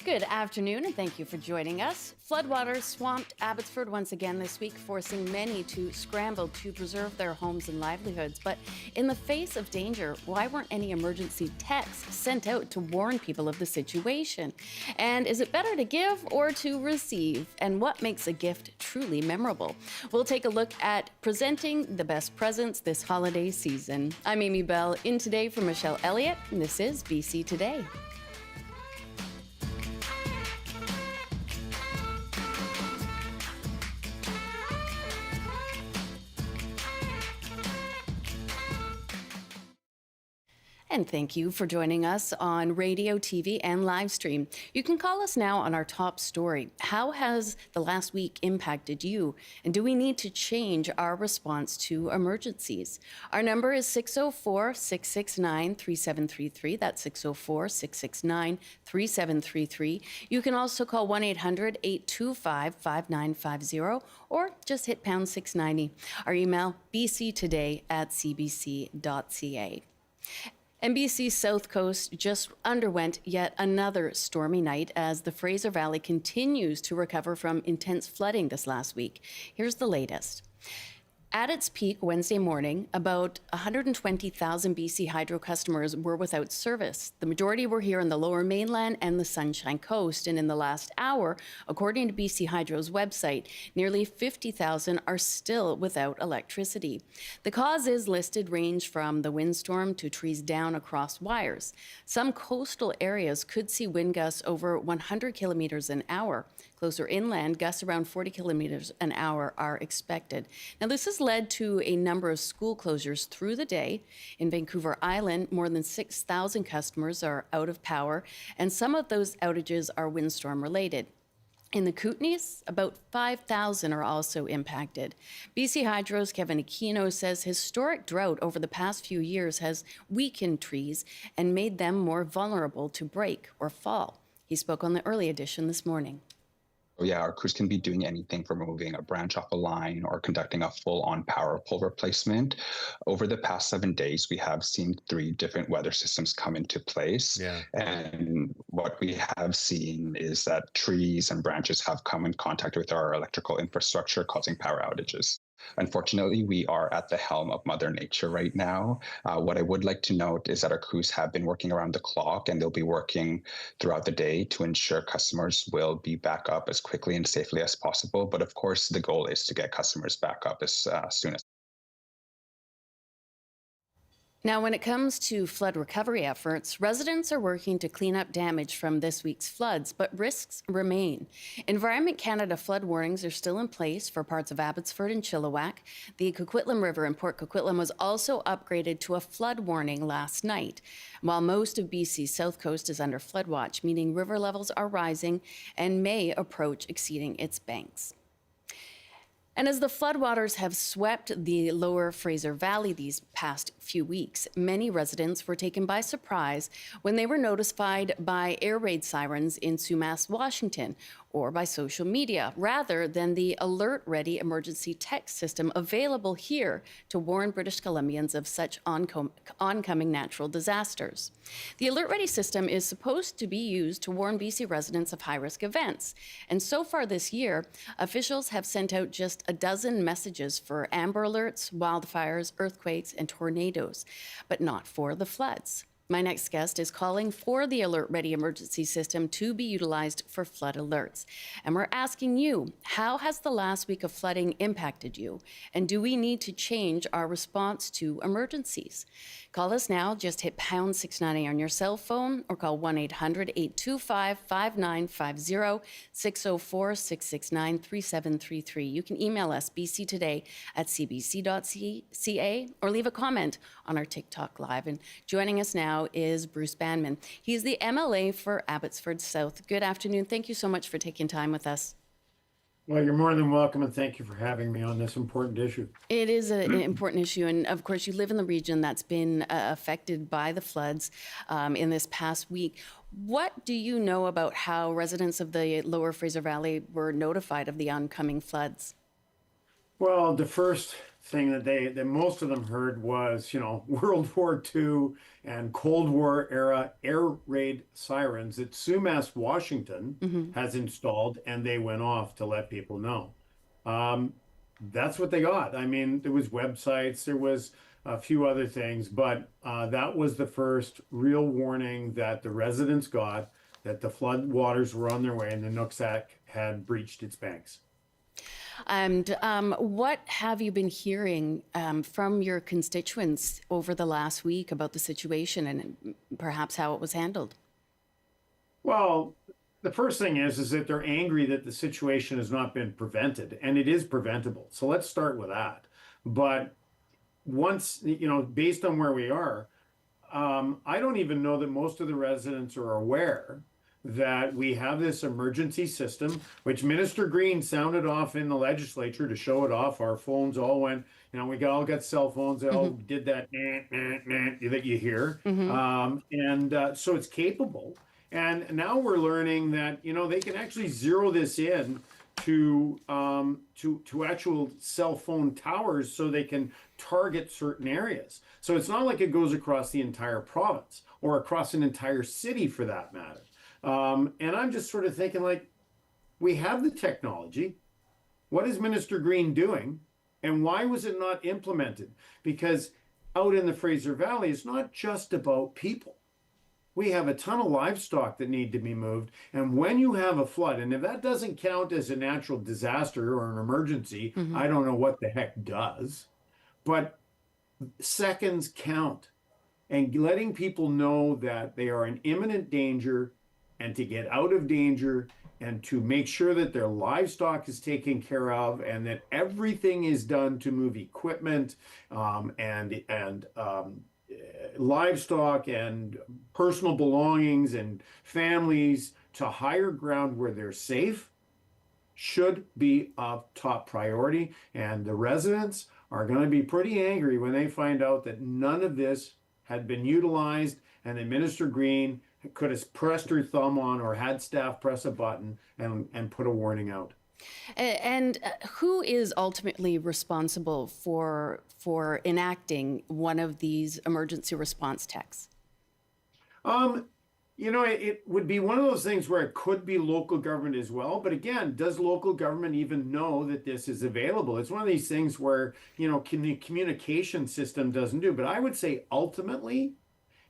Good afternoon, and thank you for joining us. Floodwaters swamped Abbotsford once again this week, forcing many to scramble to preserve their homes and livelihoods. But in the face of danger, why weren't any emergency texts sent out to warn people of the situation? And is it better to give or to receive? And what makes a gift truly memorable? We'll take a look at presenting the best presents this holiday season. I'm Amy Bell, in today for Michelle Elliott, and this is BC Today. And thank you for joining us on radio, TV, and live stream. You can call us now on our top story. How has the last week impacted you? And do we need to change our response to emergencies? Our number is 604-669-3733. That's 604-669-3733. You can also call 1-800-825-5950 or just hit pound 690. Our email, bctoday@cbc.ca. And BC's South Coast just underwent yet another stormy night as the Fraser Valley continues to recover from intense flooding this last week. Here's the latest. At its peak Wednesday morning, about 120,000 BC Hydro customers were without service. The majority were here in the Lower Mainland and the Sunshine Coast. And in the last hour, according to BC Hydro's website, nearly 50,000 are still without electricity. The causes listed range from the windstorm to trees down across wires. Some coastal areas could see wind gusts over 100 kilometers an hour. Closer inland, gusts around 40 kilometers an hour are expected. Now, this has led to a number of school closures through the day. In Vancouver Island, more than 6,000 customers are out of power, and some of those outages are windstorm related. In the Kootenays, about 5,000 are also impacted. BC Hydro's Kevin Aquino says historic drought over the past few years has weakened trees and made them more vulnerable to break or fall. He spoke on the early edition this morning. Yeah, our crews can be doing anything from removing a branch off a line or conducting a full-on power pole replacement. Over the past 7 days, we have seen 3 different weather systems come into place. And what we have seen is that trees and branches have come in contact with our electrical infrastructure, causing power outages. Unfortunately, we are at the helm of Mother Nature right now. What I would like to note is that our crews have been working around the clock, and they'll be working throughout the day to ensure customers will be back up as quickly and safely as possible. But of course, the goal is to get customers back up as soon as. Now, when it comes to flood recovery efforts, residents are working to clean up damage from this week's floods, but risks remain. Environment Canada flood warnings are still in place for parts of Abbotsford and Chilliwack. The Coquitlam River in Port Coquitlam was also upgraded to a flood warning last night. While most of BC's South Coast is under flood watch, meaning river levels are rising and may approach exceeding its banks. And as the floodwaters have swept the Lower Fraser Valley these past few weeks, many residents were taken by surprise when they were notified by air raid sirens in Sumas, Washington, or by social media, rather than the Alert Ready emergency text system available here to warn British Columbians of such oncoming natural disasters. The Alert Ready system is supposed to be used to warn BC residents of high-risk events. And so far this year, officials have sent out just a dozen messages for amber alerts, wildfires, earthquakes, and tornadoes, but not for the floods. My next guest is calling for the Alert Ready emergency system to be utilized for flood alerts. And we're asking you, how has the last week of flooding impacted you? And do we need to change our response to emergencies? Call us now. Just hit pound 690 on your cell phone or call 1-800-825-5950, 604-669-3733. You can email us bctoday@cbc.ca or leave a comment on our TikTok Live. And joining us now is Bruce Banman. He's the MLA for Abbotsford South. Good afternoon. Thank you so much for taking time with us. Well, you're more than welcome, and thank you for having me on this important issue. It is an important issue, and of course, you live in the region that's been affected by the floods in this past week. What do you know about how residents of the Lower Fraser Valley were notified of the oncoming floods? Well, the first thing that most of them heard was, World War II and Cold War era air raid sirens that Sumas, Washington has installed, and they went off to let people know. Um, that's what they got. I mean, there was websites, there was a few other things, but that was the first real warning that the residents got that the flood waters were on their way and the Nooksack had breached its banks. And what have you been hearing from your constituents over the last week about the situation and perhaps how it was handled? Well, the first thing is that they're angry that the situation has not been prevented, and it is preventable. So let's start with that. But once, based on where we are, I don't even know that most of the residents are aware that we have this emergency system, which Minister Green sounded off in the legislature to show it off. Our phones all went, we all got cell phones. They all did that that you hear. So it's capable. And now we're learning that, they can actually zero this in to actual cell phone towers so they can target certain areas. So it's not like it goes across the entire province or across an entire city for that matter. And I'm just sort of thinking, like, we have the technology. What is Minister Green doing? And why was it not implemented? Because out in the Fraser Valley, it's not just about people. We have a ton of livestock that need to be moved. And when you have a flood, and if that doesn't count as a natural disaster or an emergency, I don't know what the heck does. But seconds count. And letting people know that they are in imminent danger and to get out of danger and to make sure that their livestock is taken care of and that everything is done to move equipment and livestock and personal belongings and families to higher ground where they're safe should be a top priority. And the residents are going to be pretty angry when they find out that none of this had been utilized and that Minister Green could have pressed her thumb on or had staff press a button and put a warning out. And who is ultimately responsible for enacting one of these emergency response texts? It would be one of those things where it could be local government as well. But again, does local government even know that this is available? It's one of these things where, the communication system doesn't do. But I would say ultimately,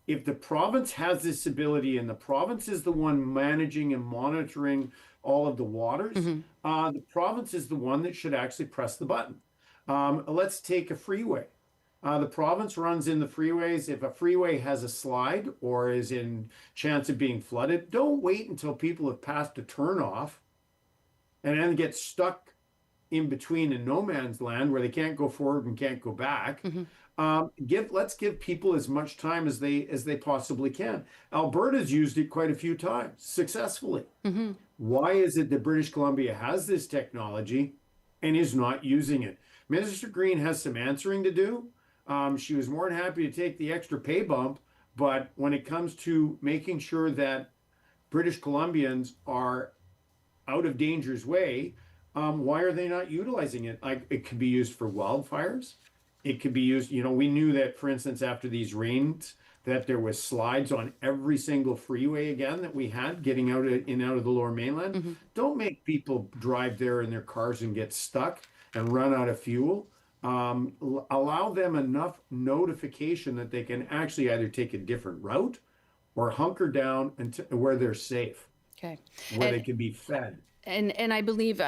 if the province has this ability and the province is the one managing and monitoring all of the waters, the province is the one that should actually press the button. Let's take a freeway. The province runs in the freeways. If a freeway has a slide or is in chance of being flooded, don't wait until people have passed a turnoff and then get stuck in between in no man's land where they can't go forward and can't go back. Let's give people as much time as they possibly can. Alberta's used it quite a few times successfully. Why is it that British Columbia has this technology and is not using it? Minister Green has some answering to do. She was more than happy to take the extra pay bump, but when it comes to making sure that British Columbians are out of danger's way, why are they not utilizing it? Like, it could be used for wildfires. It could be used, we knew that, for instance, after these rains, that there was slides on every single freeway again that we had getting out of the Lower Mainland. Don't make people drive there in their cars and get stuck and run out of fuel. Allow them enough notification that they can actually either take a different route or hunker down where they're safe, where they can be fed. And I believe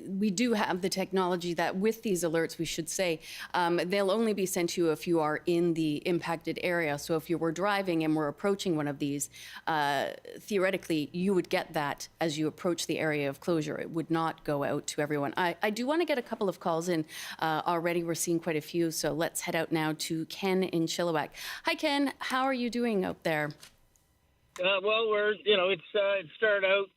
we do have the technology that with these alerts, we should say, they'll only be sent to you if you are in the impacted area. So if you were driving and were approaching one of these, theoretically, you would get that as you approach the area of closure. It would not go out to everyone. I do want to get a couple of calls in already. We're seeing quite a few. So let's head out now to Ken in Chilliwack. Hi, Ken. How are you doing out there? Well, it started out,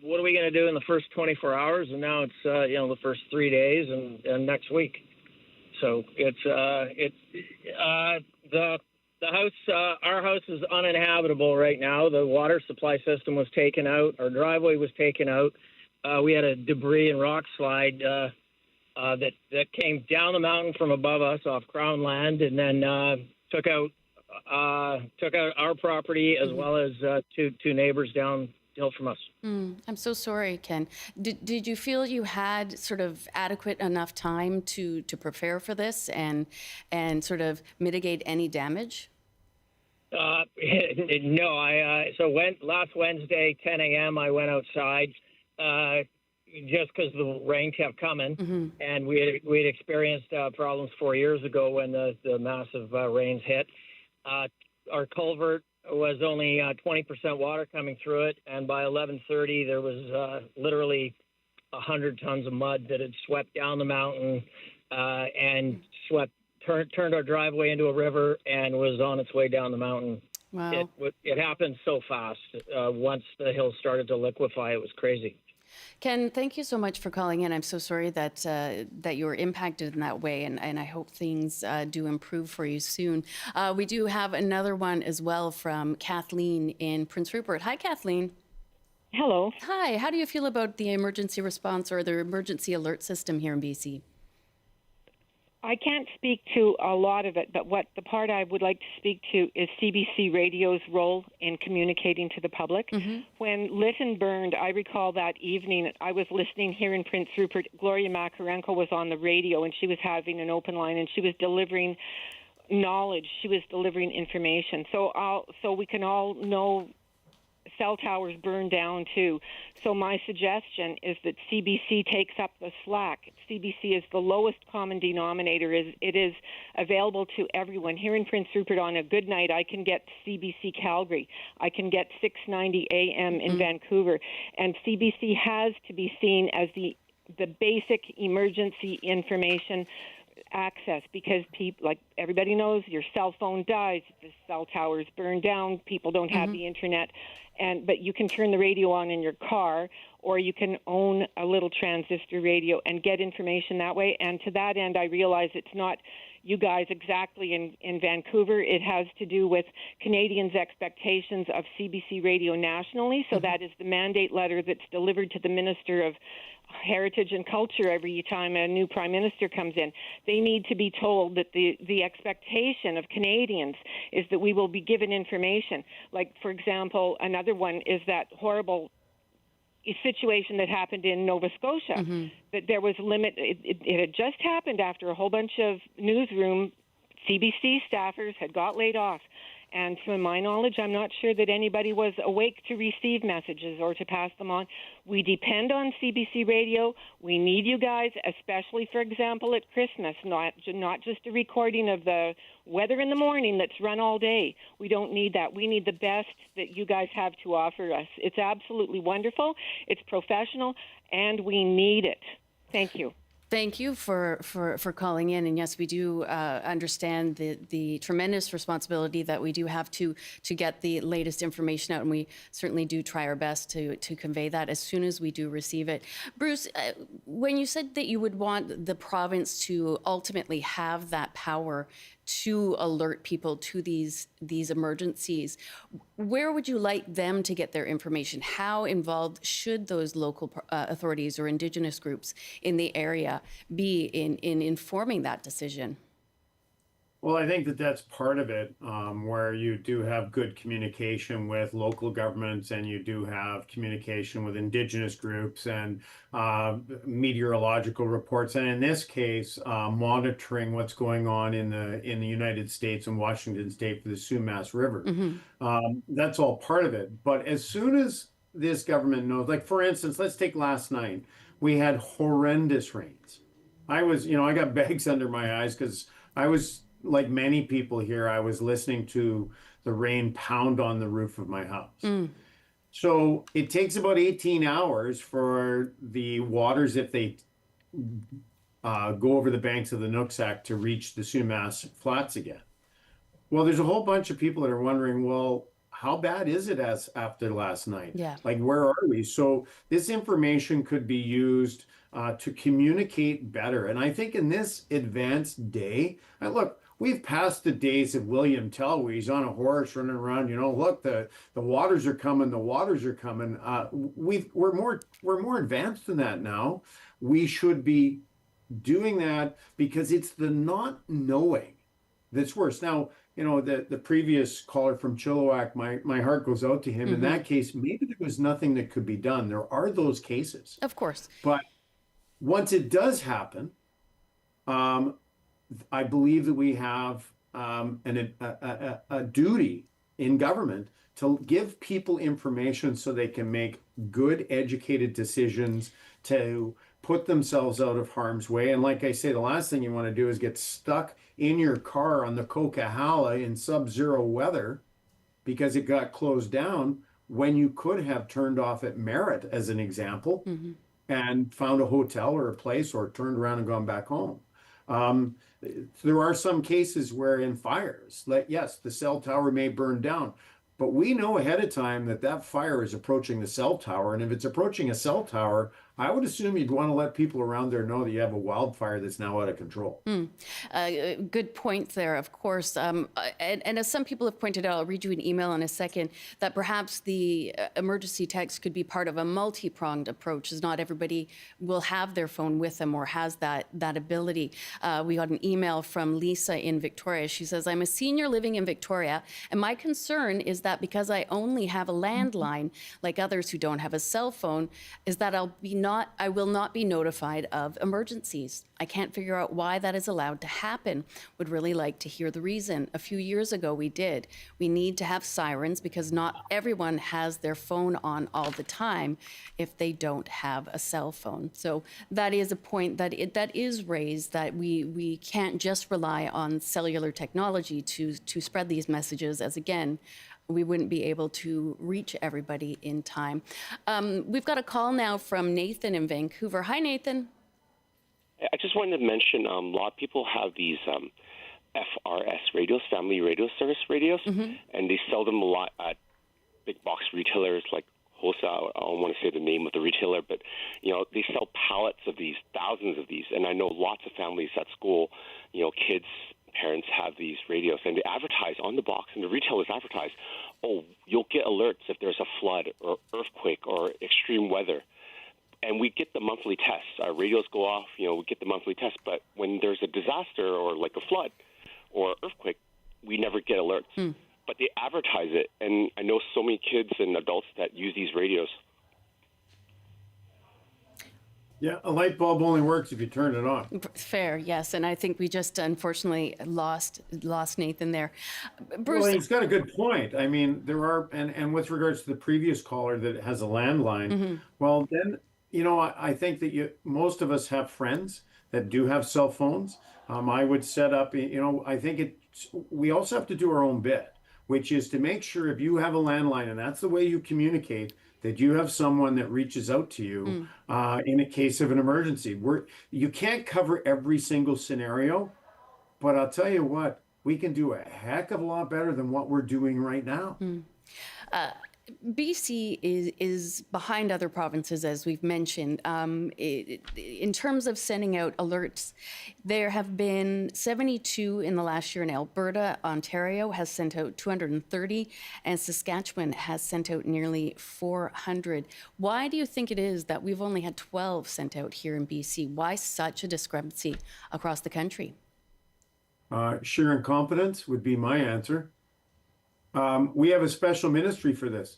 what are we going to do in the first 24 hours? And now it's, the first 3 days and next week. So it's the house, our house is uninhabitable right now. The water supply system was taken out. Our driveway was taken out. We had a debris and rock slide, that came down the mountain from above us off Crown land, and then took out our property as well as two neighbors downhill from us. I'm so sorry, Ken. Did you feel you had sort of adequate enough time to prepare for this and sort of mitigate any damage? No, last Wednesday, 10 a.m., I went outside just because the rain kept coming, and we had experienced problems 4 years ago when the massive rains hit. Our culvert was only 20% water coming through it, and by 11:30 there was literally 100 tons of mud that had swept down the mountain and turned our driveway into a river and was on its way down the mountain. Wow. It happened so fast. Once the hill started to liquefy, it was crazy. Ken, thank you so much for calling in. I'm so sorry that you were impacted in that way, and I hope things do improve for you soon. We do have another one as well from Kathleen in Prince Rupert. Hi, Kathleen. Hello. Hi. How do you feel about the emergency response or the emergency alert system here in BC? I can't speak to a lot of it, but the part I would like to speak to is CBC Radio's role in communicating to the public. When Lytton burned, I recall that evening I was listening here in Prince Rupert. Gloria Makarenko was on the radio, and she was having an open line, and she was delivering knowledge. She was delivering information. So we can all know cell towers burn down too. So my suggestion is that CBC takes up the slack. CBC is the lowest common denominator. It is available to everyone. Here in Prince Rupert on a good night, I can get CBC Calgary. I can get 690 AM in Vancouver. And CBC has to be seen as the basic emergency information access, because people, like everybody knows, your cell phone dies, the cell towers burn down, people don't have the internet, but you can turn the radio on in your car, or you can own a little transistor radio and get information that way. And to that end, I realize it's not you guys exactly in Vancouver. It has to do with Canadians' expectations of CBC Radio nationally. So that is the mandate letter that's delivered to the Minister of Heritage and Culture every time a new Prime Minister comes in. They need to be told that the expectation of Canadians is that we will be given information. Like, for example, another one is that horrible situation that happened in Nova Scotia, that there was it had just happened after a whole bunch of newsroom CBC staffers had got laid off. And to my knowledge, I'm not sure that anybody was awake to receive messages or to pass them on. We depend on CBC Radio. We need you guys, especially, for example, at Christmas, not just a recording of the weather in the morning that's run all day. We don't need that. We need the best that you guys have to offer us. It's absolutely wonderful. It's professional, and we need it. Thank you. Thank you for calling in. And yes, we do understand the tremendous responsibility that we do have to get the latest information out. And we certainly do try our best to convey that as soon as we do receive it. Bruce, when you said that you would want the province to ultimately have that power to alert people to these emergencies, where would you like them to get their information? How involved should those local authorities or Indigenous groups in the area be in informing that decision? Well, I think that that's part of it, where you do have good communication with local governments, and you do have communication with Indigenous groups and meteorological reports, and in this case, monitoring what's going on in the United States and Washington State for the Sumas River. That's all part of it. But as soon as this government knows, like for instance, let's take last night, we had horrendous rains. I got bags under my eyes because I was, like many people here, I was listening to the rain pound on the roof of my house. So it takes about 18 hours for the waters, if they go over the banks of the Nooksack, to reach the Sumas Flats again. Well, there's a whole bunch of people that are wondering, well, how bad is it as after last night? Yeah. Like, where are we? So this information could be used to communicate better. And I think in this advanced day, look, we've passed the days of William Tell, where he's on a horse running around, look, the waters are coming, the waters are coming. We're more advanced than that now. We should be doing that, because it's the not knowing that's worse. Now, the previous caller from Chilliwack, my heart goes out to him. In that case, maybe there was nothing that could be done. There are those cases. Of course. But once it does happen, I believe that we have a duty in government to give people information so they can make good, educated decisions to put themselves out of harm's way. And like I say, the last thing you want to do is get stuck in your car on the Coquihalla in sub-zero weather because it got closed down when you could have turned off at Merritt, as an example, and found a hotel or a place, or turned around and gone back home. There are some cases where in fires, yes, the cell tower may burn down, but we know ahead of time that that fire is approaching the cell tower. And if it's approaching a cell tower, I would assume you'd want to let people around there know that you have a wildfire that's now out of control. Good point there, of course. And as some people have pointed out, I'll read you an email in a second, that perhaps the emergency text could be part of a multi-pronged approach, as not everybody will have their phone with them or has that ability. We got an email from Lisa in Victoria. She says, I'm a senior living in Victoria, and my concern is that because I only have a landline, like others who don't have a cell phone, is that I will not be notified of emergencies. I can't figure out why that is allowed to happen. Would really like to hear the reason. A few years ago we did. We need to have sirens because not everyone has their phone on all the time if they don't have a cell phone. So that is a point that is raised, that we can't just rely on cellular technology to spread these messages, as again, we wouldn't be able to reach everybody in time. We've got a call now from Nathan in Vancouver. Hi, Nathan. I just wanted to mention a lot of people have these FRS radios, family radio service radios, and they sell them a lot at big box retailers like wholesale. I don't want to say the name of the retailer, but they sell pallets of these, thousands of these, and I know lots of families at school, kids, parents have these radios, and they advertise on the box, and the retailers advertise, oh, you'll get alerts if there's a flood or earthquake or extreme weather. And we get the monthly tests. Our radios go off, we get the monthly tests, but when there's a disaster or like a flood or earthquake, we never get alerts. But they advertise it, and I know so many kids and adults that use these radios. Yeah, a light bulb only works if you turn it on. Fair, yes, and I think we just unfortunately lost Nathan there. Bruce, well, he's got a good point. I mean, there are, and with regards to the previous caller that has a landline, well, then I think that most of us have friends that do have cell phones. I would set up, I think we also have to do our own bit, which is to make sure if you have a landline and that's the way you communicate, that you have someone that reaches out to you in a case of an emergency. You can't cover every single scenario, but I'll tell you what, we can do a heck of a lot better than what we're doing right now. BC is behind other provinces, as we've mentioned. In terms of sending out alerts, there have been 72 in the last year in Alberta. Ontario has sent out 230, and Saskatchewan has sent out nearly 400. Why do you think it is that we've only had 12 sent out here in BC? Why such a discrepancy across the country? Sheer incompetence would be my answer. We have a special ministry for this.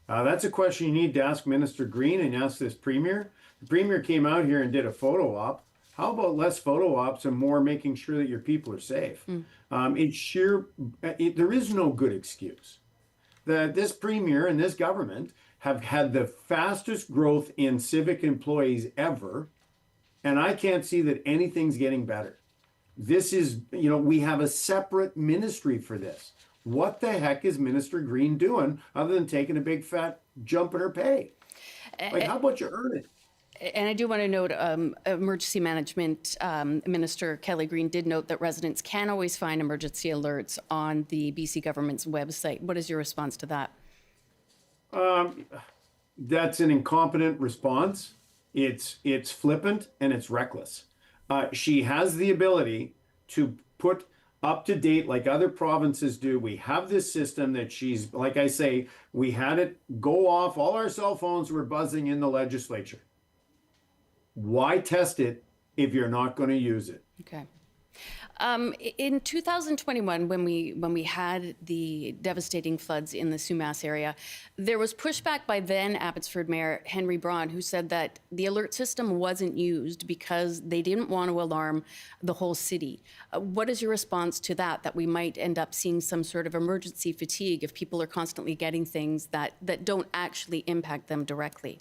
That's a question you need to ask Minister Green and ask this Premier. The Premier came out here and did a photo op. How about less photo ops and more making sure that your people are safe? There is no good excuse that this Premier and this government have had the fastest growth in civic employees ever, and I can't see that anything's getting better. This is, we have a separate ministry for this. What the heck is Minister Green doing other than taking a big fat jump in her pay? Like, how about you earn it? And I do want to note, Emergency Management Minister Kelly Green did note that residents can always find emergency alerts on the BC government's website. What is your response to that? That's an incompetent response. It's flippant and it's reckless. She has the ability to put up to date like other provinces do. We have this system that she's, like I say, we had it go off. All our cell phones were buzzing in the legislature. Why test it if you're not going to use it. Okay. In 2021, when we had the devastating floods in the Sumas area, there was pushback by then Abbotsford Mayor Henry Braun, who said that the alert system wasn't used because they didn't want to alarm the whole city. What is your response to that, that we might end up seeing some sort of emergency fatigue if people are constantly getting things that don't actually impact them directly?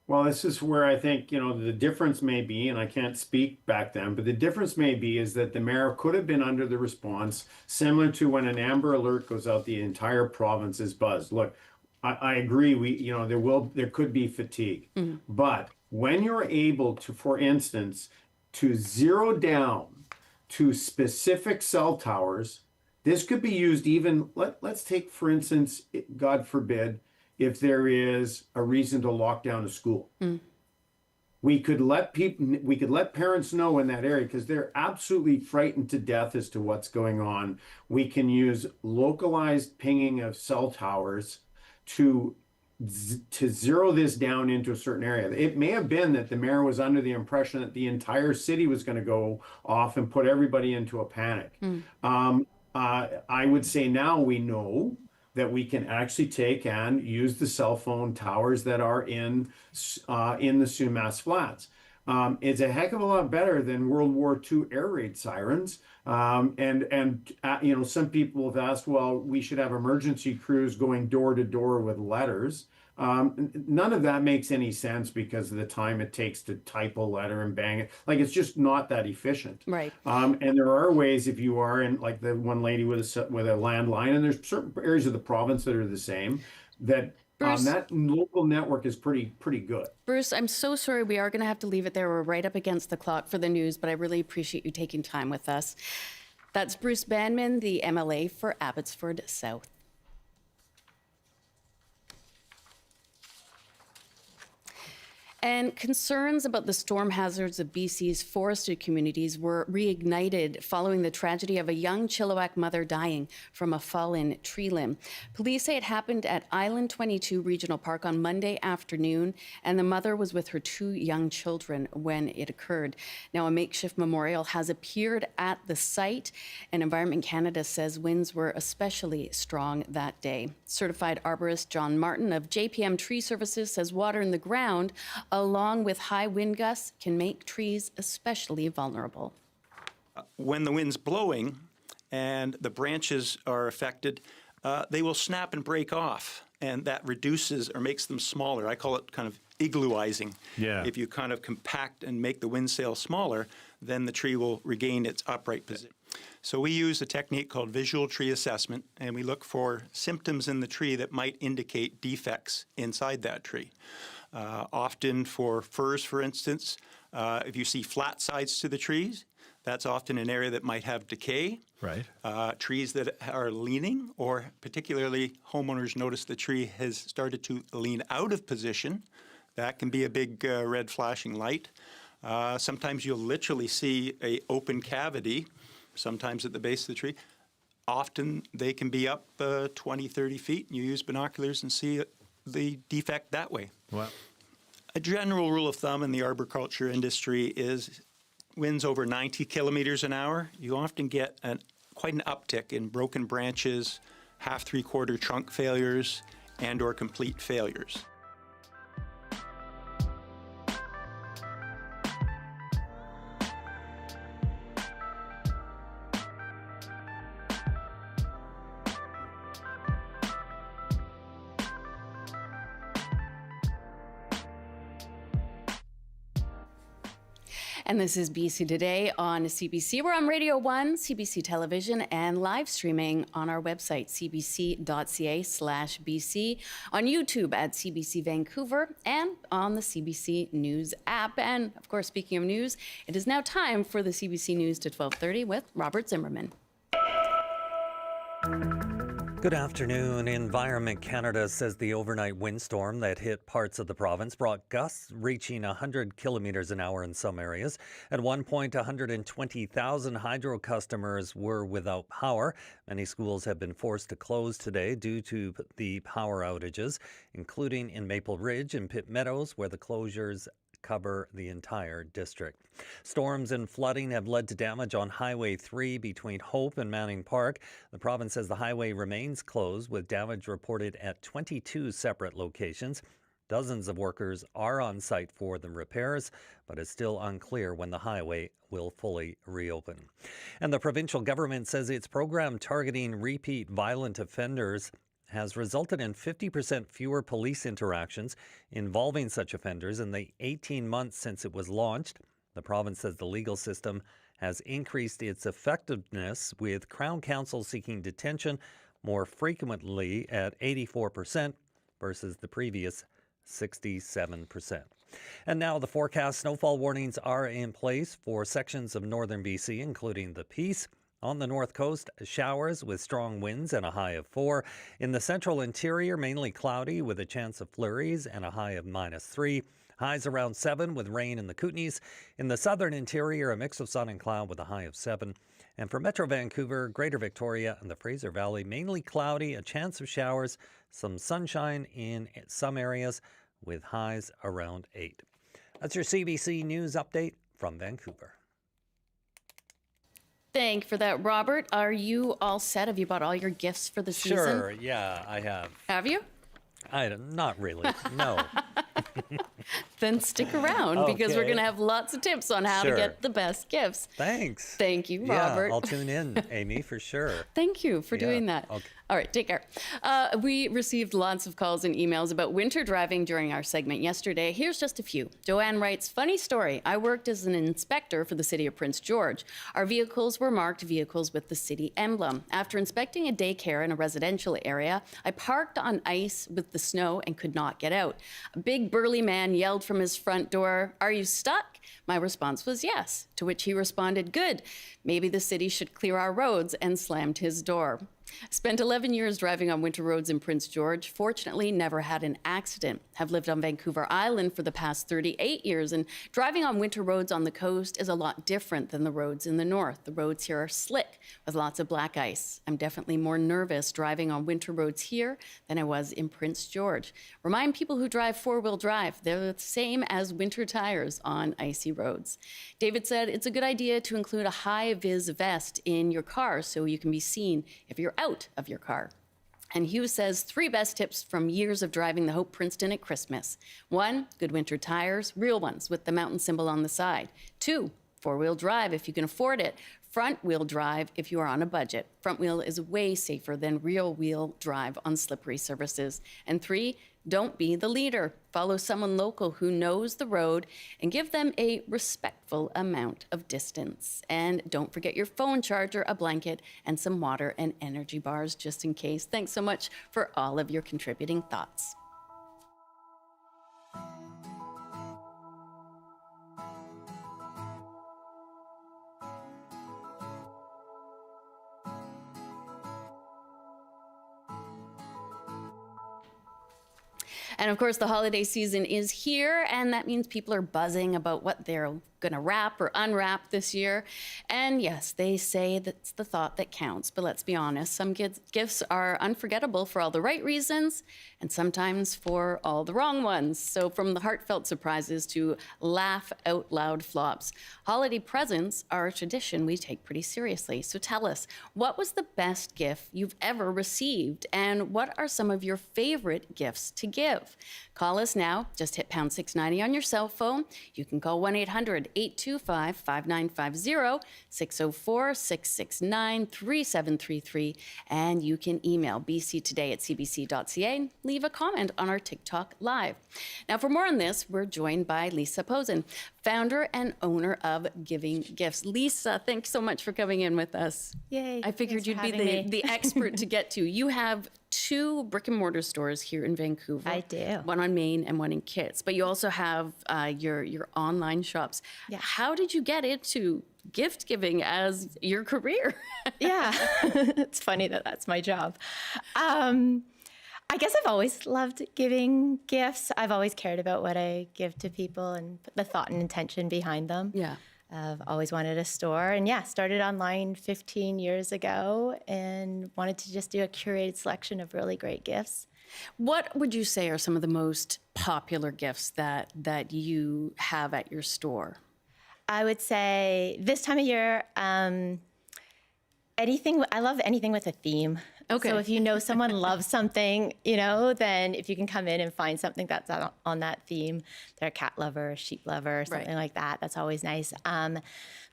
Well, this is where I think, the difference may be, and I can't speak back then, but the difference may be is that the mayor could have been under the response, similar to when an Amber Alert goes out, the entire province is buzzed. Look, I agree, there could be fatigue. But when you're able to, for instance, to zero down to specific cell towers, this could be used even, let's take, for instance, God forbid, if there is a reason to lock down a school. We could let parents know in that area, because they're absolutely frightened to death as to what's going on. We can use localized pinging of cell towers to zero this down into a certain area. It may have been that the mayor was under the impression that the entire city was going to go off and put everybody into a panic. I would say now we know that we can actually take and use the cell phone towers that are in the Sumas Flats. It's a heck of a lot better than World War II air raid sirens. Some people have asked, well, we should have emergency crews going door to door with letters. None of that makes any sense because of the time it takes to type a letter and bang it. Like, it's just not that efficient. Right. And there are ways, if you are in, like the one lady with a landline, and there's certain areas of the province that are the same, that that local network is pretty good. Bruce, I'm so sorry. We are going to have to leave it there. We're right up against the clock for the news, but I really appreciate you taking time with us. That's Bruce Banman, the MLA for Abbotsford South. And concerns about the storm hazards of BC's forested communities were reignited following the tragedy of a young Chilliwack mother dying from a fallen tree limb. Police say it happened at Island 22 Regional Park on Monday afternoon, and the mother was with her 2 young children when it occurred. Now, a makeshift memorial has appeared at the site, and Environment Canada says winds were especially strong that day. Certified arborist John Martin of JPM Tree Services says water in the ground, along with high wind gusts, can make trees especially vulnerable. When the wind's blowing and the branches are affected, they will snap and break off, and that reduces or makes them smaller. I call it kind of iglooizing. Yeah. If you kind of compact and make the wind sail smaller, then the tree will regain its upright position. So we use a technique called visual tree assessment, and we look for symptoms in the tree that might indicate defects inside that tree. Often for firs, for instance, if you see flat sides to the trees, that's often an area that might have decay. Right. Trees that are leaning, or particularly homeowners notice the tree has started to lean out of position, that can be a big red flashing light. Sometimes you'll literally see an open cavity, sometimes at the base of the tree. Often they can be up 20, 30 feet, and you use binoculars and see the defect that way. Wow. A general rule of thumb in the arboriculture industry is winds over 90 kilometers an hour, you often get quite an uptick in broken branches, half, three-quarter trunk failures, and or complete failures. And this is BC Today on CBC. We're on Radio 1, CBC Television, and live streaming on our website, cbc.ca/BC, on YouTube at CBC Vancouver, and on the CBC News app. And, of course, speaking of news, it is now time for the CBC News to 12:30 with Robert Zimmerman. Good afternoon. Environment Canada says the overnight windstorm that hit parts of the province brought gusts reaching 100 kilometers an hour in some areas. At one point, 120,000 hydro customers were without power. Many schools have been forced to close today due to the power outages, including in Maple Ridge and Pitt Meadows, where the closures cover the entire district. Storms and flooding have led to damage on Highway 3 between Hope and Manning Park. The province says the highway remains closed, with damage reported at 22 separate locations. Dozens of workers are on site for the repairs, but it's still unclear when the highway will fully reopen. And the provincial government says its program targeting repeat violent offenders has resulted in 50% fewer police interactions involving such offenders in the 18 months since it was launched. The province says the legal system has increased its effectiveness, with Crown Counsel seeking detention more frequently at 84% versus the previous 67%. And now the forecast. Snowfall warnings are in place for sections of northern BC, including the Peace. On the north coast, showers with strong winds and a high of 4. In the central interior, mainly cloudy with a chance of flurries and a high of -3. Highs around 7 with rain in the Kootenays. In the southern interior, a mix of sun and cloud with a high of 7. And for Metro Vancouver, Greater Victoria, and the Fraser Valley, mainly cloudy, a chance of showers, some sunshine in some areas with highs around 8. That's your CBC News update from Vancouver. Thank you for that, Robert. Are you all set? Have you bought all your gifts for the season? Sure, yeah, I have. Have you? Not really, no. Then stick around because we're Okay. going to have lots of tips on how to Sure. get the best gifts. Thanks. Thank you, Robert. Yeah, I'll tune in, Amy, for sure. Thank you for doing that. Okay. All right, take care. We received lots of calls and emails about winter driving during our segment yesterday. Here's just a few. Joanne writes, funny story. I worked as an inspector for the city of Prince George. Our vehicles were marked vehicles with the city emblem. After inspecting a daycare in a residential area, I parked on ice with the snow and could not get out. A big burly man yelled from his front door, "Are you stuck?" My response was yes, to which he responded, "Good. Maybe the city should clear our roads," and slammed his door. Spent 11 years driving on winter roads in Prince George. Fortunately, never had an accident. Have lived on Vancouver Island for the past 38 years, and driving on winter roads on the coast is a lot different than the roads in the north. The roads here are slick with lots of black ice. I'm definitely more nervous driving on winter roads here than I was in Prince George. Remind people who drive four-wheel drive, they're the same as winter tires on icy roads. David said it's a good idea to include a high-vis vest in your car so you can be seen if you're out of your car. And Hugh says 3 best tips from years of driving the Hope Princeton at Christmas. 1, good winter tires, real ones with the mountain symbol on the side. 2, four-wheel drive if you can afford it. Front-wheel drive if you are on a budget. Front wheel is way safer than rear-wheel drive on slippery surfaces. And 3, don't be the leader. Follow someone local who knows the road and give them a respectful amount of distance. And don't forget your phone charger, a blanket, and some water and energy bars just in case. Thanks so much for all of your contributing thoughts. And of course, the holiday season is here, and that means people are buzzing about what they're going to wrap or unwrap this year. And yes, they say that's the thought that counts, but let's be honest, some gifts are unforgettable for all the right reasons and sometimes for all the wrong ones. So from the heartfelt surprises to laugh out loud flops, holiday presents are a tradition we take pretty seriously. So tell us, what was the best gift you've ever received, and what are some of your favorite gifts to give? Call us now. Just hit pound 690 on your cell phone. You can call 1-800-825-5950, 604-669-3733, and you can email bctoday@cbc.ca. Leave a comment on our TikTok Live. Now, for more on this, we're joined by Lisa Pozin, founder and owner of Giving Gifts. Lisa, thanks so much for coming in with us. Yay. I figured Thanks for you'd be having me. the expert to get to. You have 2 brick and mortar stores here in Vancouver. I do. One on Main and one in Kitts. But you also have your online shops. Yeah. How did you get into gift giving as your career? Yeah, it's funny that that's my job. I guess I've always loved giving gifts. I've always cared about what I give to people and the thought and intention behind them. Yeah. I've always wanted a store, and started online 15 years ago and wanted to just do a curated selection of really great gifts What would you say are some of the most popular gifts that you have at your store? I would say this time of year, anything. I love anything with a theme. Okay. So if you know someone loves something, then if you can come in and find something that's on that theme, they're a cat lover, a sheep lover, something like that. That's always nice.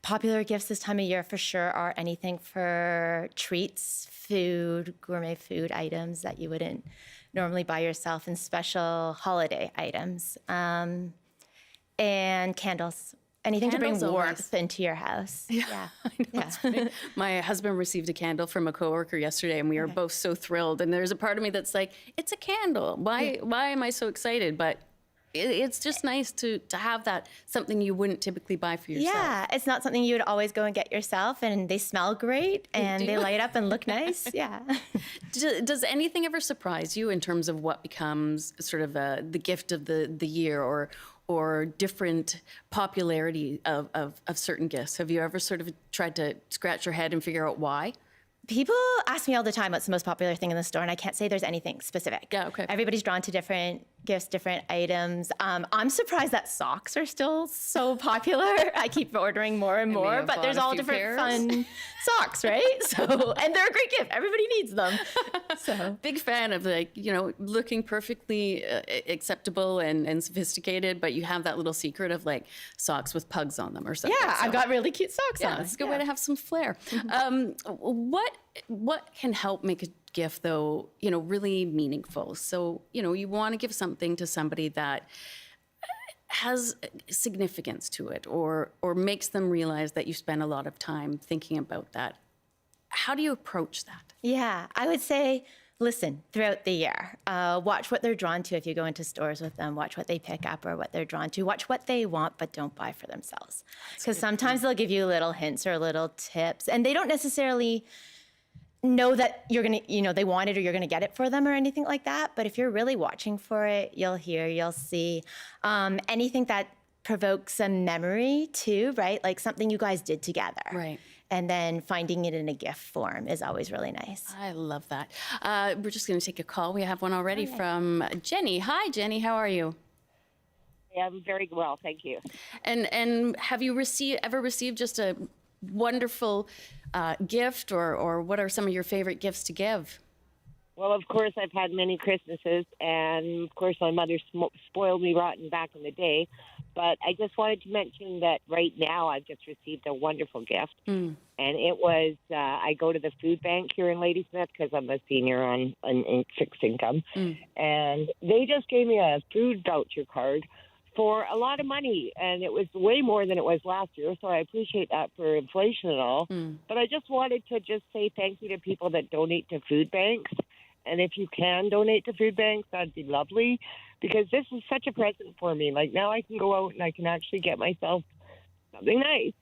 Popular gifts this time of year for sure are anything for treats, food, gourmet food items that you wouldn't normally buy yourself, and special holiday items, and candles. Anything Candles to bring always. warmth into your house. Yeah. I know, it's funny. My husband received a candle from a coworker yesterday, and we were both so thrilled. And there's a part of me that's like, it's a candle. Why am I so excited? But it's just nice to have that, something you wouldn't typically buy for yourself. Yeah, it's not something you would always go and get yourself, and they smell great, and they light up and look nice. Yeah. Does anything ever surprise you in terms of what becomes sort of the gift of the year, or different popularity of certain gifts? Have you ever sort of tried to scratch your head and figure out why? People ask me all the time what's the most popular thing in the store, and I can't say there's anything specific. Yeah, okay. Everybody's drawn to different gifts, different items. I'm surprised that socks are still so popular. I keep ordering more and more, have but there's bought a all few different pairs. fun socks, right? So, and they're a great gift. Everybody needs them. So, Big fan of looking perfectly acceptable and sophisticated, but you have that little secret of like socks with pugs on them or something. yeah, So- I've got really cute socks Yeah, on. it's a good way to have some flair. What can help make a gift, though, really meaningful? So, you want to give something to somebody that has significance to it, or makes them realize that you spend a lot of time thinking about that. How do you approach that? Yeah, I would say listen throughout the year. Watch what they're drawn to if you go into stores with them. Watch what they pick up or what they're drawn to. Watch what they want, but don't buy for themselves. Because sometimes they'll give you little hints or little tips, and they don't necessarily know that you're going to, they want it or you're going to get it for them or anything like that. But if you're really watching for it, you'll hear, you'll see anything that provokes a memory too, right? Like something you guys did together. Right. And then finding it in a gift form is always really nice. I love that. We're just going to take a call. We have one already from Jenny. Hi, Jenny. How are you? I'm very well, thank you. And have you ever received just a wonderful gift, or what are some of your favorite gifts to give? Well, of course, I've had many Christmases, and of course, my mother spoiled me rotten back in the day. But I just wanted to mention that right now I've just received a wonderful gift, and it was I go to the food bank here in Ladysmith because I'm a senior on fixed income, and they just gave me a food voucher card for a lot of money, and it was way more than it was last year, so I appreciate that for inflation and all. But I just wanted to just say thank you to people that donate to food banks, and if you can donate to food banks, that'd be lovely, because this is such a present for me. Like, now I can go out and I can actually get myself something nice.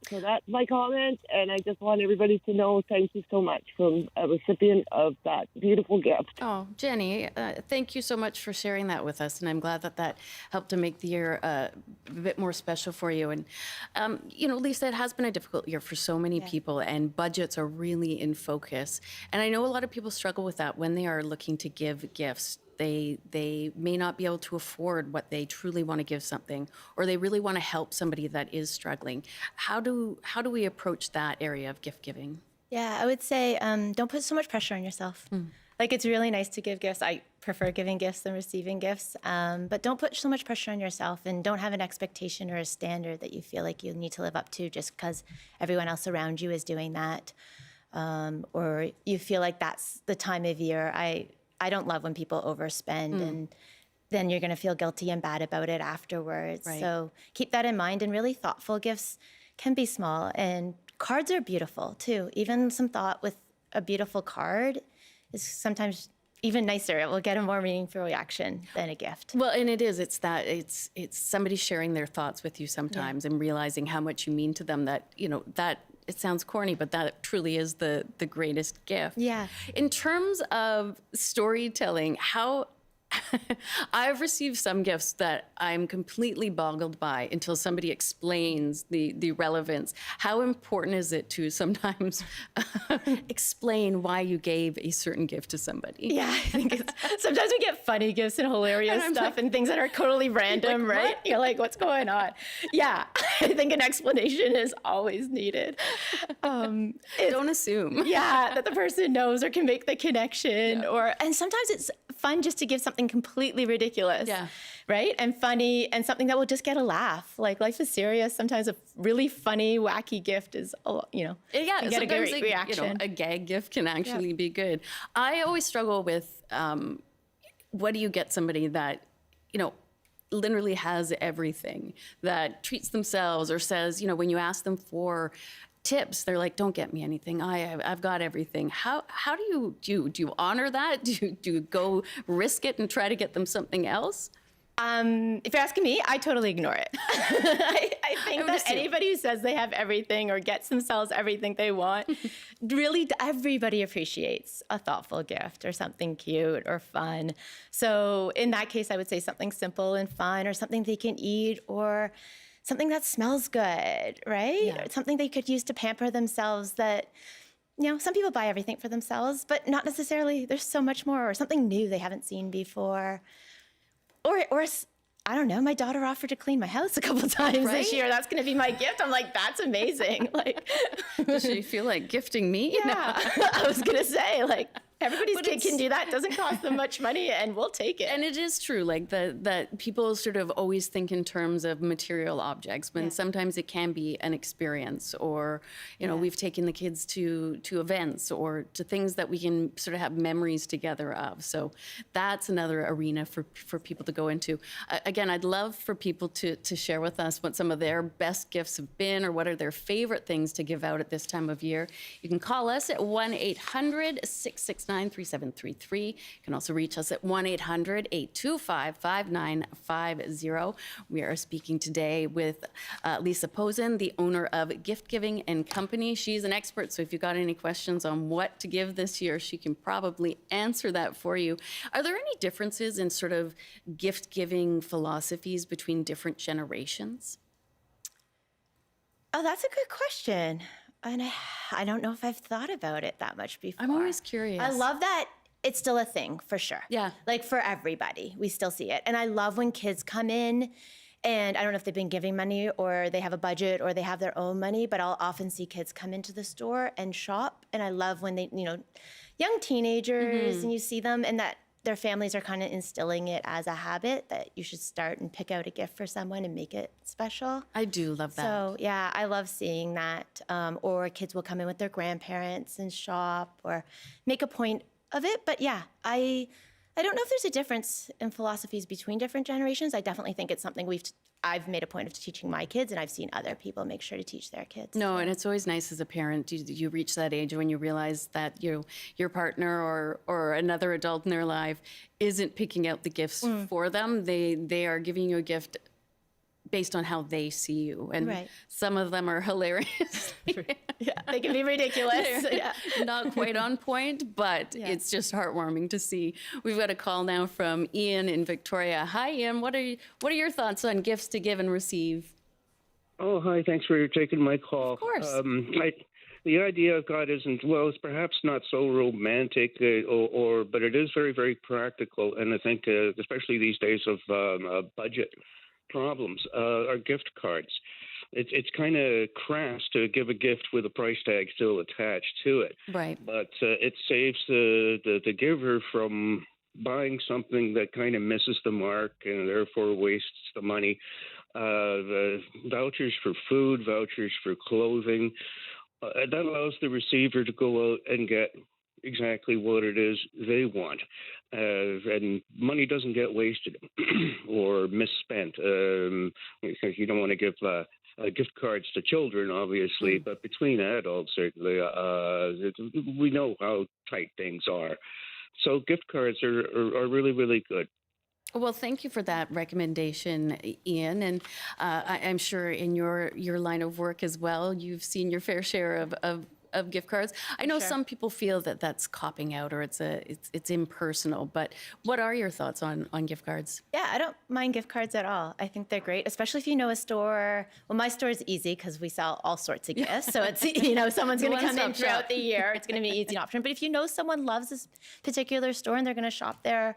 So that's my comment, and I just want everybody to know thank you so much from a recipient of that beautiful gift. Oh, Jenny, thank you so much for sharing that with us, and I'm glad that helped to make the year a bit more special for you. And, Lisa, it has been a difficult year for so many people, and budgets are really in focus. And I know a lot of people struggle with that when they are looking to give gifts. They may not be able to afford what they truly want to give something, or they really want to help somebody that is struggling. How do we approach that area of gift giving? Yeah, I would say don't put so much pressure on yourself. Like, it's really nice to give gifts. I prefer giving gifts than receiving gifts, but don't put so much pressure on yourself, and don't have an expectation or a standard that you feel like you need to live up to just because everyone else around you is doing that, or you feel like that's the time of year. I don't love when people overspend, and then you're going to feel guilty and bad about it afterwards. Right. So keep that in mind, and really thoughtful gifts can be small, and cards are beautiful too. Even some thought with a beautiful card is sometimes even nicer. It will get a more meaningful reaction than a gift. Well, and it's somebody sharing their thoughts with you sometimes, and realizing how much you mean to them, that it sounds corny, but that truly is the greatest gift. Yeah. In terms of storytelling, how I've received some gifts that I'm completely boggled by until somebody explains the relevance. How important is it to sometimes explain why you gave a certain gift to somebody? Yeah, I think sometimes we get funny gifts and hilarious stuff and things that are totally random, like, right? You're like, what's going on? Yeah, I think an explanation is always needed. Don't assume. Yeah, that the person knows or can make the connection, and sometimes it's fun just to give something completely ridiculous. Yeah. Right? And funny and something that will just get a laugh. Like life is serious. Sometimes a really funny, wacky gift is, Yeah, can get a sometimes great reaction. a gag gift can actually be good. I always struggle with what do you get somebody that, literally has everything, that treats themselves or says, when you ask them for tips, they're like, don't get me anything. I've got everything. How do you honor that? Do you go risk it and try to get them something else? If you're asking me, I totally ignore it. I think that assume. anybody who says they have everything or gets themselves everything they want, really everybody appreciates a thoughtful gift or something cute or fun. So in that case, I would say something simple and fun, or something they can eat, or something that smells good, right? Yeah. Or something they could use to pamper themselves that, some people buy everything for themselves, but not necessarily. There's so much more, or something new they haven't seen before. Or I don't know, my daughter offered to clean my house a couple times this year. That's going to be my gift. I'm like, that's amazing. Like, Does she feel like gifting me? yeah, I was going to say, like, everybody's kid can do that. It doesn't cost them much money, and we'll take it. And it is true, like that people sort of always think in terms of material objects, when sometimes it can be an experience, or we've taken the kids to events or to things that we can sort of have memories together of. So that's another arena for people to go into. Again, I'd love for people to share with us what some of their best gifts have been, or what are their favorite things to give out at this time of year. You can call us at 1-800-669-3733. You can also reach us at 1-800-825-5950. We are speaking today with Lisa Pozin, the owner of Gift Giving and Company. She's an expert, so if you've got any questions on what to give this year, she can probably answer that for you. Are there any differences in sort of gift-giving philosophies between different generations? Oh, that's a good question. And I don't know if I've thought about it that much before. I'm always curious. I love that it's still a thing, for sure. Yeah. Like for everybody, we still see it. And I love when kids come in, and I don't know if they've been giving money or they have a budget or they have their own money, but I'll often see kids come into the store and shop. And I love when they, young teenagers, and you see them, and that their families are kind of instilling it as a habit that you should start and pick out a gift for someone and make it special. I do love that. So yeah, I love seeing that. Or kids will come in with their grandparents and shop or make a point of it. But yeah, I don't know if there's a difference in philosophies between different generations. I definitely think it's something I've made a point of teaching my kids, and I've seen other people make sure to teach their kids. No, and it's always nice as a parent, you reach that age when you realize that your partner or another adult in their life isn't picking out the gifts for them. They are giving you a gift based on how they see you. And some of them are hilarious. Yeah, they can be ridiculous. Yeah. Not quite on point, but it's just heartwarming to see. We've got a call now from Ian in Victoria. Hi, Ian. What are your thoughts on gifts to give and receive? Oh, hi. Thanks for taking my call. Of course. The idea I've got isn't, well, it's perhaps not so romantic, but it is very, very practical. And I think, especially these days of budget problems, are gift cards. It's kind of crass to give a gift with a price tag still attached to it. Right. But it saves the giver from buying something that kind of misses the mark and therefore wastes the money. The vouchers for food, vouchers for clothing, that allows the receiver to go out and get exactly what it is they want. And money doesn't get wasted or misspent. Because you don't want to give gift cards to children, obviously, but between adults, certainly, we know how tight things are. So gift cards are really, really good. Well, thank you for that recommendation, Ian. And I'm sure in your line of work as well, you've seen your fair share of of gift cards. I know Sure. some people feel that that's copping out or it's impersonal, but what are your thoughts on gift cards? Yeah, I don't mind gift cards at all. I think they're great, especially if you know a store. Well, my store is easy because we sell all sorts of gifts. So it's, someone's going to come in One-stop throughout shop. the year. It's going to be easy option. But if you know someone loves this particular store and they're going to shop there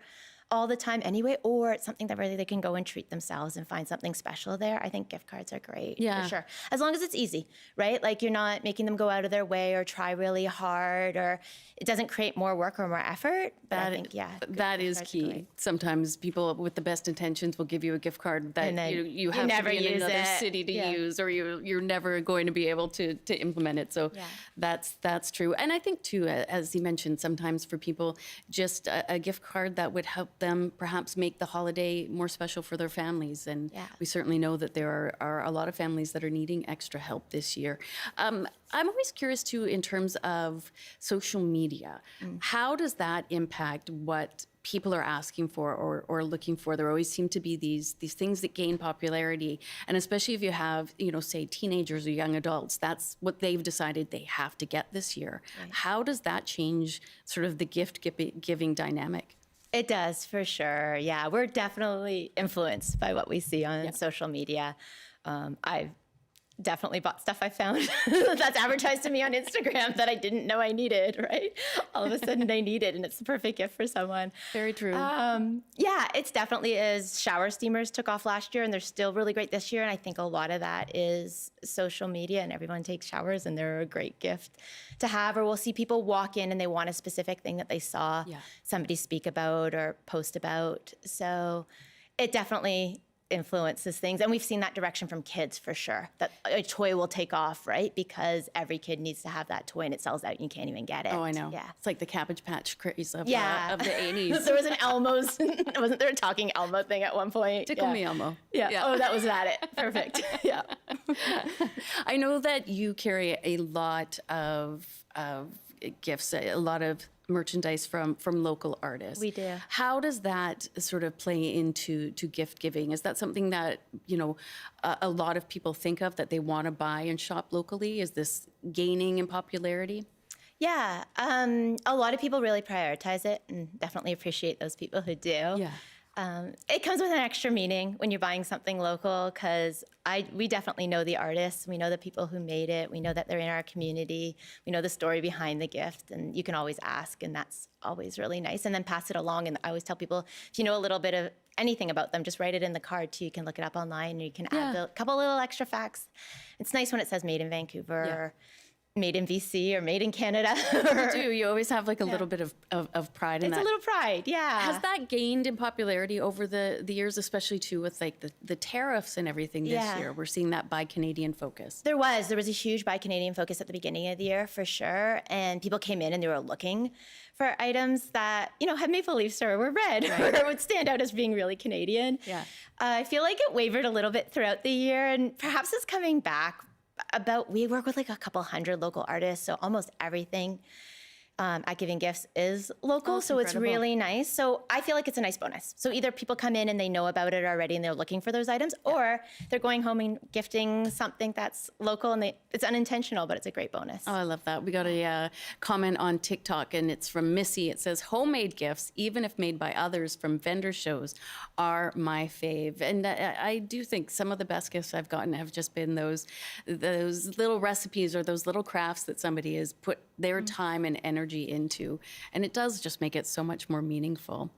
all the time anyway, or it's something that really they can go and treat themselves and find something special there, I think gift cards are great. Yeah. For sure. As long as it's easy, right? Like you're not making them go out of their way or try really hard, or it doesn't create more work or more effort. But I think, That is cards are key. great. Sometimes people with the best intentions will give you a gift card that And then you you have to never be in use another it. city to Yeah. use, or you're never going to be able to implement it. So that's true. And I think too, as you mentioned, sometimes for people, just a gift card that would help them perhaps make the holiday more special for their families. And we certainly know that there are a lot of families that are needing extra help this year. I'm always curious too, in terms of social media, how does that impact what people are asking for or looking for? There always seem to be these things that gain popularity, and especially if you have, say teenagers or young adults, that's what they've decided they have to get this year. Right. How does that change sort of the gift giving dynamic? It does, for sure. Yeah, we're definitely influenced by what we see on social media. I've definitely bought stuff I found that's advertised to me on Instagram that I didn't know I needed, right? All of a sudden I need it, and it's the perfect gift for someone. Very true. Yeah, it's definitely is. Shower steamers took off last year, and they're still really great this year. And I think a lot of that is social media, and everyone takes showers, and they're a great gift to have. Or we'll see people walk in and they want a specific thing that they saw somebody speak about or post about. So it definitely influences things, and we've seen that direction from kids for sure, that a toy will take off, right? Because every kid needs to have that toy, and it sells out and you can't even get it. Oh, I know. Yeah, it's like the Cabbage Patch craze of the 80s. There was an Elmo's wasn't there a talking Elmo thing at one point? Tickle me Elmo. Yeah. Oh, that was it. Perfect. Yeah. I know that you carry a lot of gifts, a lot of merchandise from local artists. We do. How does that sort of play into gift giving? Is that something that, a lot of people think of, that they want to buy and shop locally? Is this gaining in popularity? Yeah. A lot of people really prioritize it, and definitely appreciate those people who do. Yeah. It comes with an extra meaning when you're buying something local, because we definitely know the artists. We know the people who made it. We know that they're in our community. We know the story behind the gift, and you can always ask, and that's always really nice. And then pass it along. And I always tell people, if you know a little bit of anything about them, just write it in the card too. You can look it up online, and you can add a couple little extra facts. It's nice when it says made in Vancouver, or made in BC, or made in Canada. You do. You always have like a little bit of pride in that. It's a little pride, yeah. Has that gained in popularity over the years, especially too with like the tariffs and everything this year? We're seeing that Buy Canadian focus. There was a huge Buy Canadian focus at the beginning of the year, for sure. And people came in and they were looking for items that, had maple leaves or were red, or would stand out as being really Canadian. Yeah. I feel like it wavered a little bit throughout the year, and perhaps it's coming back. We work with like a couple hundred local artists, so almost everything at Giving Gifts is local, so it's really nice. So I feel like it's a nice bonus. So either people come in and they know about it already and they're looking for those items, or they're going home and gifting something that's local, and it's unintentional, but it's a great bonus. Oh, I love that. We got a comment on TikTok, and it's from Missy. It says, homemade gifts, even if made by others from vendor shows, are my fave. And I do think some of the best gifts I've gotten have just been those little recipes or those little crafts that somebody has put their time and energy into. And it does just make it so much more meaningful.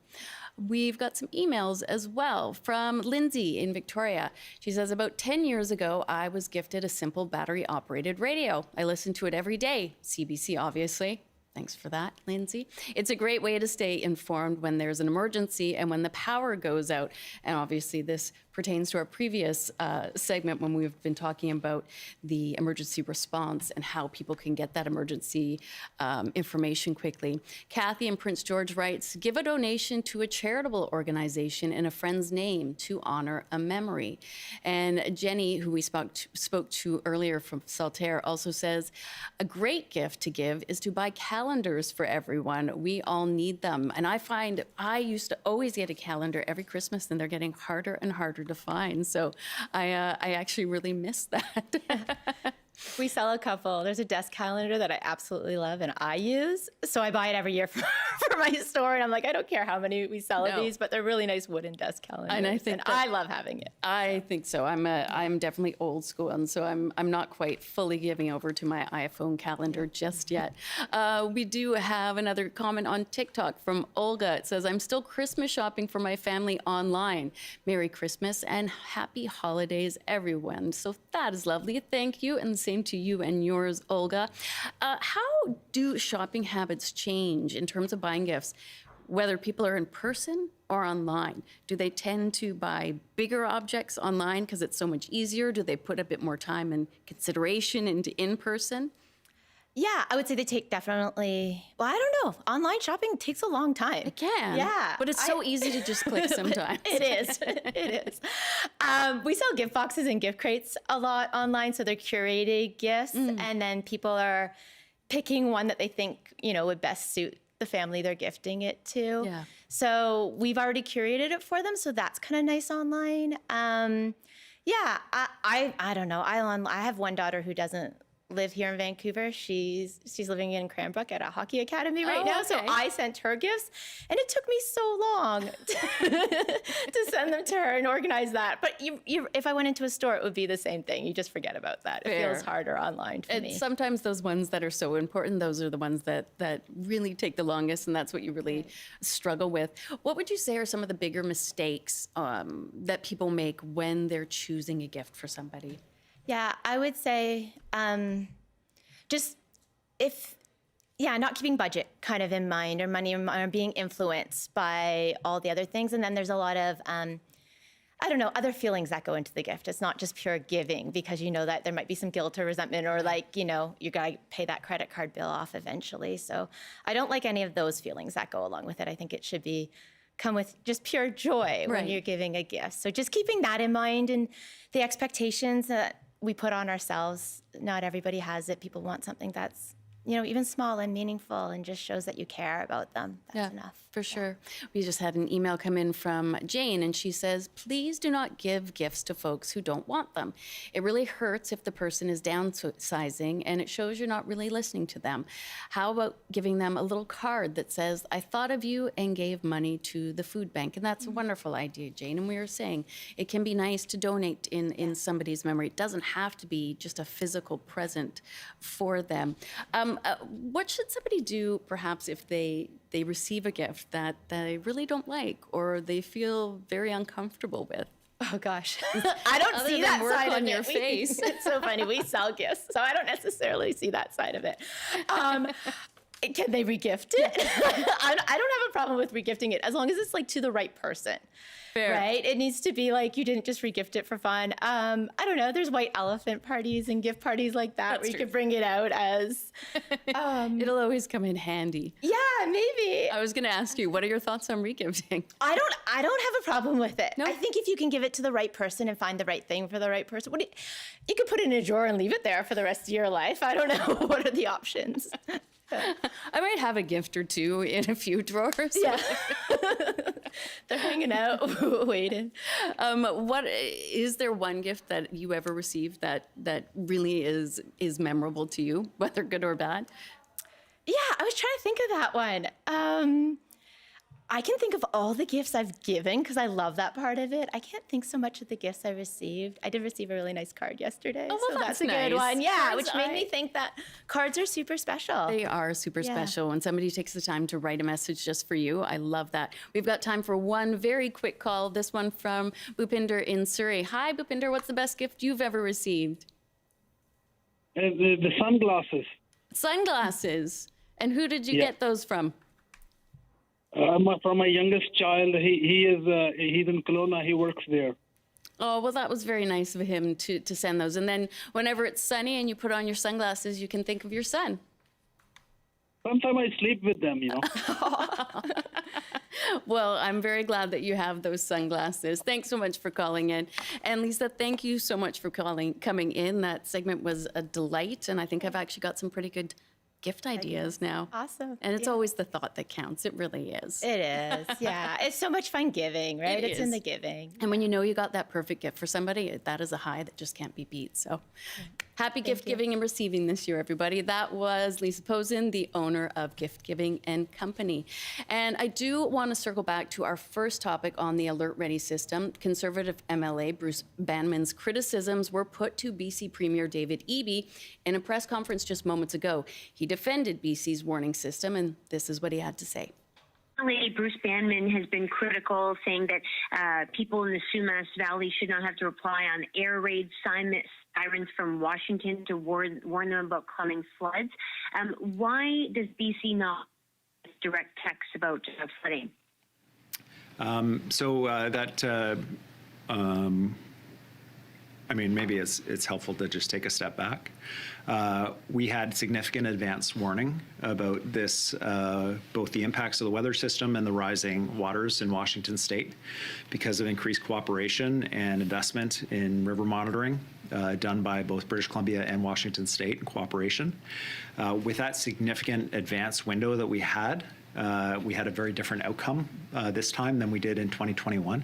We've got some emails as well from Lindsay in Victoria. She says, about 10 years ago, I was gifted a simple battery-operated radio. I listen to it every day. CBC, obviously. Thanks for that, Lindsay. It's a great way to stay informed when there's an emergency and when the power goes out. And obviously this pertains to our previous segment when we've been talking about the emergency response and how people can get that emergency information quickly. Kathy in Prince George writes, give a donation to a charitable organization in a friend's name to honor a memory. And Jenny, who we spoke to earlier from Saltaire, also says, a great gift to give is to buy calendars for everyone. We all need them. And I find I used to always get a calendar every Christmas, and they're getting harder and harder to find. So I actually really miss that. We sell a couple. There's a desk calendar that I absolutely love and I use. So I buy it every year for my store. And I'm like, I don't care how many we sell of these, but they're really nice wooden desk calendars. And I think I love having it. I think so. I'm definitely old school, and so I'm not quite fully giving over to my iPhone calendar just yet. We do have another comment on TikTok from Olga. It says, "I'm still Christmas shopping for my family online. Merry Christmas and happy holidays, everyone." So that is lovely. Thank you, and the same to you and yours, Olga. How do shopping habits change in terms of buying gifts, whether people are in person or online? Do they tend to buy bigger objects online because it's so much easier? Do they put a bit more time and consideration into in-person? Yeah, I would say they take definitely, well, I don't know. Online shopping takes a long time. It can. Yeah. But it's so easy to just click sometimes. It is. It is. We sell gift boxes and gift crates a lot online. So they're curated gifts. And then people are picking one that they think, would best suit the family they're gifting it to. Yeah. So we've already curated it for them. So that's kind of nice online. Yeah, I don't know. I have one daughter who doesn't live here in Vancouver. She's living in Cranbrook at a hockey academy right now. So I sent her gifts, and it took me so long to send them to her and organize that. But if I went into a store, it would be the same thing. You just forget about that. It feels harder online for me. Sometimes those ones that are so important, those are the ones that really take the longest, and that's what you really struggle with. What would you say are some of the bigger mistakes that people make when they're choosing a gift for somebody? Yeah, I would say not keeping budget kind of in mind, or money, or being influenced by all the other things. And then there's a lot of, other feelings that go into the gift. It's not just pure giving, because you know that there might be some guilt or resentment, or you got to pay that credit card bill off eventually. So I don't like any of those feelings that go along with it. I think it should come with just pure joy when you're giving a gift. So just keeping that in mind, and the expectations that we put on ourselves. Not everybody has it. People want something that's, even small and meaningful, and just shows that you care about them. That's enough. For sure. We just had an email come in from Jane, and she says, "Please do not give gifts to folks who don't want them. It really hurts if the person is downsizing, and it shows you're not really listening to them. How about giving them a little card that says, 'I thought of you and gave money to the food bank?'" And that's a wonderful idea, Jane. And we were saying it can be nice to donate in somebody's memory. It doesn't have to be just a physical present for them. What should somebody do, perhaps, if they receive a gift that they really don't like, or they feel very uncomfortable with? Oh gosh, I don't see that side on your face. It's so funny. We sell gifts, so I don't necessarily see that side of it. Can they regift it? I don't have a problem with regifting it, as long as it's to the right person. Fair. Right? It needs to be you didn't just regift it for fun. I don't know. There's white elephant parties and gift parties like that where you could bring it out as. It'll always come in handy. Yeah, maybe. I was going to ask you, what are your thoughts on regifting? I don't have a problem with it. No? I think if you can give it to the right person and find the right thing for the right person, you could put it in a drawer and leave it there for the rest of your life. I don't know. What are the options? I might have a gift or two in a few drawers. Yeah. They're hanging out, waiting. Is there one gift that you ever received that really is memorable to you, whether good or bad? Yeah, I was trying to think of that one. I can think of all the gifts I've given, because I love that part of it. I can't think so much of the gifts I received. I did receive a really nice card yesterday. Oh, well, so that's a good one. Yeah, which made me think that cards are super special. They are super special. When somebody takes the time to write a message just for you, I love that. We've got time for one very quick call. This one from Bhupinder in Surrey. Hi, Bhupinder. What's the best gift you've ever received? The sunglasses. Sunglasses. And who did you get those from? From my youngest child. He's in Kelowna. He works there. Oh, well, that was very nice of him to send those. And then whenever it's sunny and you put on your sunglasses, you can think of your son. Sometimes I sleep with them, Well, I'm very glad that you have those sunglasses. Thanks so much for calling in. And Lisa, thank you so much for coming in. That segment was a delight. And I think I've actually got some pretty good gift ideas now. Awesome. And it's always the thought that counts. It really is. It is. Yeah. It's so much fun giving, right? It's in the giving. And when you know you got that perfect gift for somebody, that is a high that just can't be beat. So Happy gift giving and receiving this year, everybody. That was Lisa Pozin, the owner of Gift Giving and Company. And I do want to circle back to our first topic on the Alert Ready system. Conservative MLA Bruce Banman's criticisms were put to BC Premier David Eby in a press conference just moments ago. He defended BC's warning system, and this is what he had to say. MLA Bruce Banman has been critical, saying that people in the Sumas Valley should not have to rely on air raid sirens from Washington to warn them about coming floods. Why does BC not direct text about flooding? I mean, maybe it's helpful to just take a step back. We had significant advance warning about this, both the impacts of the weather system and the rising waters in Washington state because of increased cooperation and investment in river monitoring done by both British Columbia and Washington state in cooperation. With that significant advance window that we had a very different outcome this time than we did in 2021.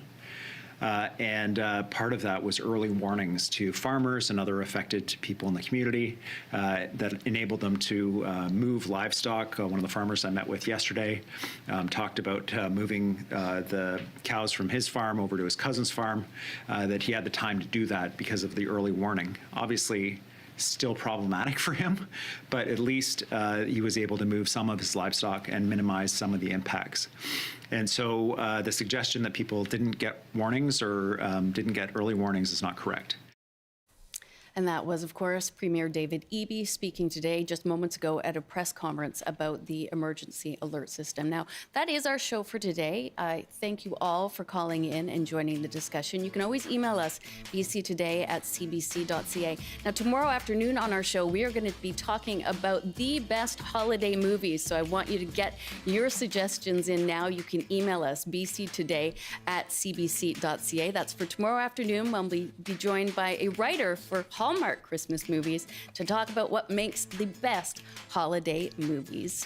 Part of that was early warnings to farmers and other affected people in the community that enabled them to move livestock. One of the farmers I met with yesterday talked about moving the cows from his farm over to his cousin's farm, that he had the time to do that because of the early warning. Obviously, still problematic for him, but at least he was able to move some of his livestock and minimize some of the impacts. And so the suggestion that people didn't get warnings or didn't get early warnings is not correct. And that was, of course, Premier David Eby speaking today, just moments ago, at a press conference about the emergency alert system. Now, that is our show for today. I thank you all for calling in and joining the discussion. You can always email us, bctoday@cbc.ca. Now, tomorrow afternoon on our show, we are going to be talking about the best holiday movies. So I want you to get your suggestions in now. You can email us, bctoday@cbc.ca. That's for tomorrow afternoon, when we'll be joined by a writer for Hallmark Christmas movies to talk about what makes the best holiday movies.